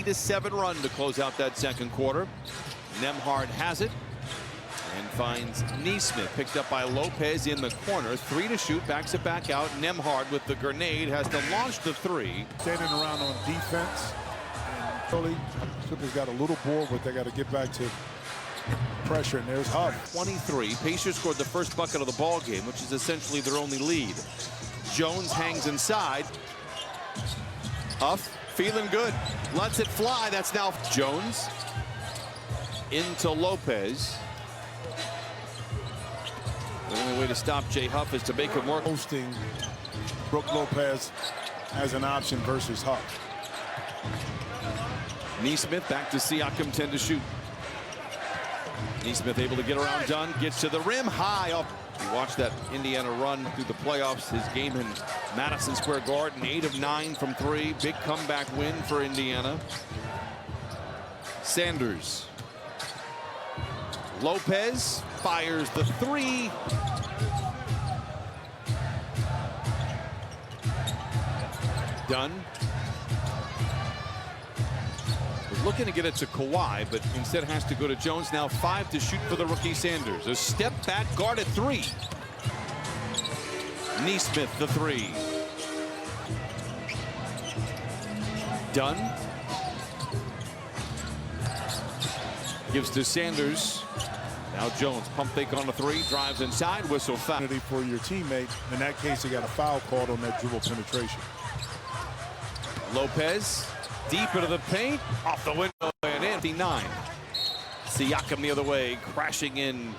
3-7 run to close out that second quarter. Nembhard has it and finds Nesmith, picked up by Lopez in the corner. 3 to shoot, backs it back out. Nembhard with the grenade has to launch the 3. Standing around on defense. And Philly, Clippers got a little bored, but they got to get back to pressure, and there's Huff. 23. Pacers scored the first bucket of the ball game, which is essentially their only lead. Jones hangs inside. Huff feeling good, lets it fly. That's now Jones into Lopez. The only way to stop Jay Huff is to make him work. Hosting Brook Lopez as an option versus Huff. Nesmith back to Siakam, 10 to shoot. Nesmith able to get around Dunn, gets to the rim, high up. You watch that Indiana run through the playoffs. His game in Madison Square Garden, 8 of 9 from 3. Big comeback win for Indiana. Sanders. Lopez fires the 3. Dunn. Looking to get it to Kawhi, but instead has to go to Jones. Now 5 to shoot for the rookie Sanders. A step back, guard at 3. Nesmith, the 3. Dunn. Gives to Sanders. Now Jones, pump fake on the 3, drives inside, whistle foul. For your teammate, in that case, he got a foul called on that dribble penetration. Lopez. Deep into the paint, off the window, and in. 9. Siakam the other way, crashing in.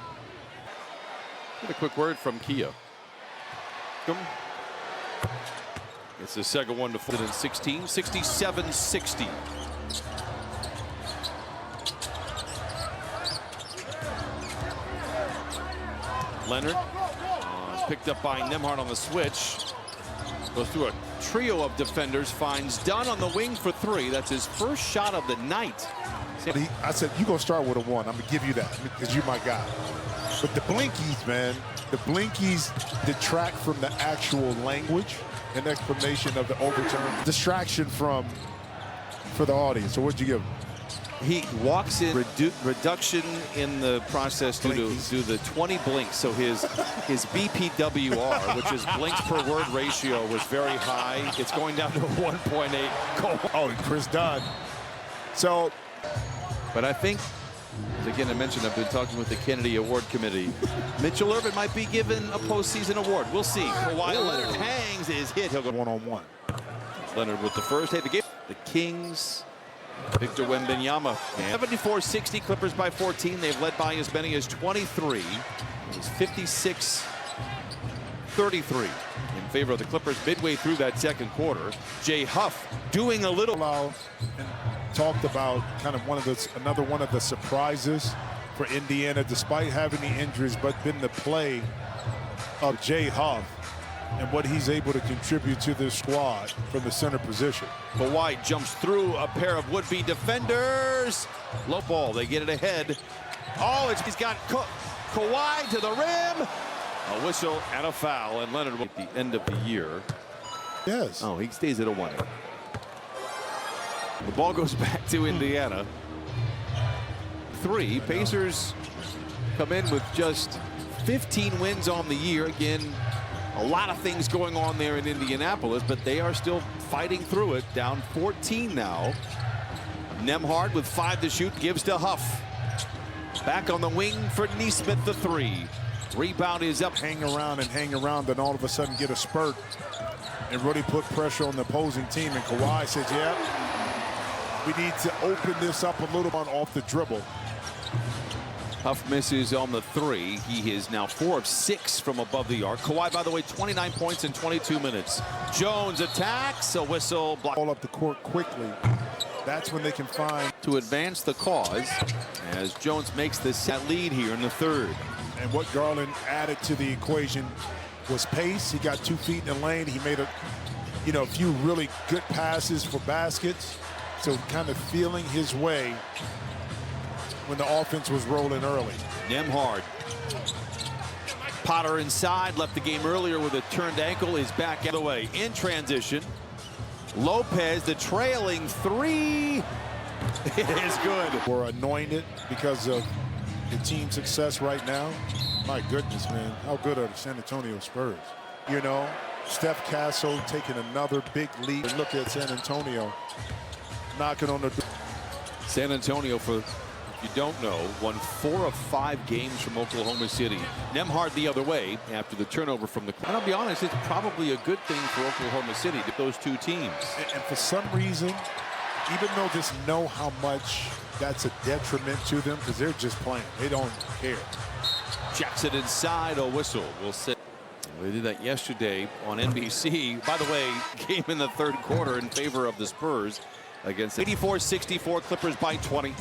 Get a quick word from Kia. It's the second one to 16, 67-60. Leonard picked up by Nembhard on the switch. Goes through a trio of defenders, finds Dunn on the wing for 3. That's his first shot of the night. I said, you're going to start with a 1. I'm going to give you that because you're my guy. But the blinkies, man, the blinkies detract from the actual language and explanation of the overturn. Distraction for the audience. So what'd you give him? He walks in reduction in the process due to the 20 blinks. So his BPWR, which is blinks per word ratio, was very high. It's going down to 1.8. Oh, and Chris Dunn. So, but I think, as again I mentioned, I've been talking with the Kennedy Award Committee. Mitchell Irvin might be given a postseason award. We'll see. Kawhi Leonard hangs his hit. He'll go one-on-one. Leonard with the first. Hey, the Kings. Victor Wembanyama. 74-60, Clippers by 14. They've led by as many as 23. It's 56-33 in favor of the Clippers midway through that second quarter. Jay Huff doing a little. And talked about kind of another one of the surprises for Indiana, despite having the injuries, but been the play of Jay Huff and what he's able to contribute to this squad from the center position. Kawhi jumps through a pair of would-be defenders. Low ball, they get it ahead. Oh, he's got Kawhi to the rim. A whistle and a foul, and Leonard at the end of the year. Yes. Oh, he stays at a 1. The ball goes back to Indiana. 3. Pacers come in with just 15 wins on the year. Again, a lot of things going on there in Indianapolis, but they are still fighting through it. Down 14 now. Nembhard with 5 to shoot, gives to Huff. Back on the wing for Nesmith, the 3. Rebound is up. Hang around, then all of a sudden get a spurt and really put pressure on the opposing team. And Kawhi says, yeah, we need to open this up a little bit off the dribble. Huff misses on the 3. He is now 4 of 6 from above the arc. Kawhi, by the way, 29 points in 22 minutes. Jones attacks, a whistle. Ball up the court quickly. That's when they can find. To advance the cause as Jones makes the set lead here in the 3rd. And what Garland added to the equation was pace. He got 2 feet in the lane. He made a few really good passes for baskets. So kind of feeling his way when the offense was rolling early. Nembhard. Potter inside, left the game earlier with a turned ankle, is back out of the way. In transition, Lopez, the trailing 3, It is good. We're anointed because of the team's success right now. My goodness, man. How good are the San Antonio Spurs? You know, Steph Castle taking another big leap. And look at San Antonio knocking on the door. San Antonio, for if you don't know, won 4 of 5 games from Oklahoma City. Nembhard the other way after the turnover from the. And I'll be honest, it's probably a good thing for Oklahoma City to those two teams. And for some reason, even though just know how much that's a detriment to them because they're just playing. They don't care. Jackson inside, a whistle will sit. We did that yesterday on NBC. By the way, game in the third quarter in favor of the Spurs against 84-64, Clippers by 20.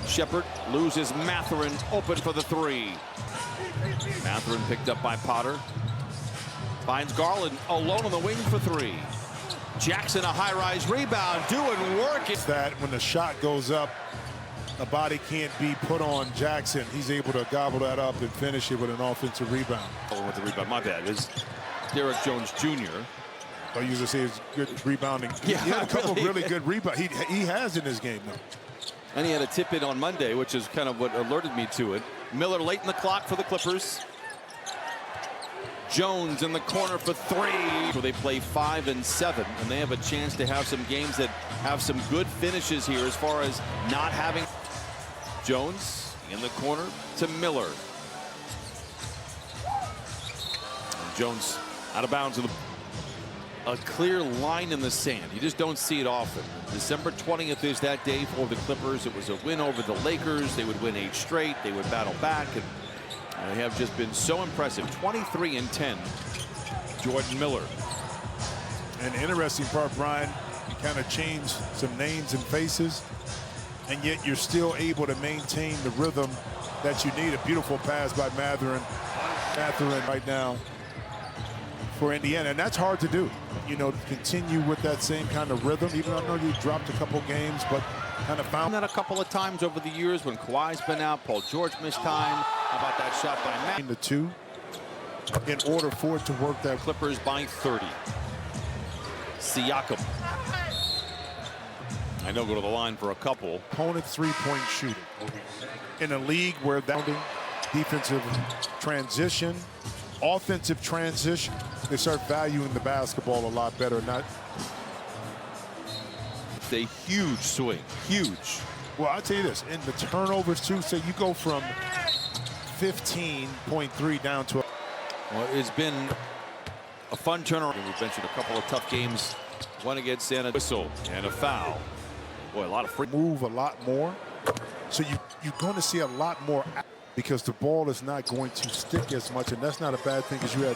Shepard loses Mathurin, open for the 3. Mathurin picked up by Potter. Finds Garland alone on the wing for 3. Jackson, a high-rise rebound, doing work. It's that when the shot goes up, a body can't be put on Jackson. He's able to gobble that up and finish it with an offensive rebound. Oh, with the rebound, my bad. It's Derek Jones Jr. I usually say it's good rebounding. Yeah, he had a couple really good rebounds. He has in his game, though. And he had a tip in on Monday, which is kind of what alerted me to it. Miller late in the clock for the Clippers. Jones in the corner for 3. Where they play 5 and 7, and they have a chance to have some games that have some good finishes here as far as not having. Jones in the corner to Miller. And Jones out of bounds with a clear line in the sand. You just don't see it often. December 20th is that day for the Clippers. It was a win over the Lakers. They would win 8 straight. They would battle back, and they have just been so impressive. 23 and 10. Jordan Miller. And the interesting part, Brian, you kind of change some names and faces, and yet you're still able to maintain the rhythm that you need. A beautiful pass by Mathurin. Mathurin right now for Indiana, and that's hard to do. You know, to continue with that same kind of rhythm, even though I know you dropped a couple games, but kind of found that a couple of times over the years when Kawhi's been out, Paul George missed time. How about that shot by Matt? the 2 in order for it to work. That Clippers by 30. Siakam. I know go to the line for a couple. Opponent 3-point shooter in a league where that defensive transition, offensive transition, they start valuing the basketball a lot better. Not it's a huge swing, huge. Well, I'll tell you this, in the turnovers too, so you go from 15.3 down to well, it's been a fun turnaround. We've mentioned a couple of tough games. One against Santa, whistle and a foul. Boy, a lot of free move a lot more. So you're going to see a lot more because the ball is not going to stick as much, and that's not a bad thing because you had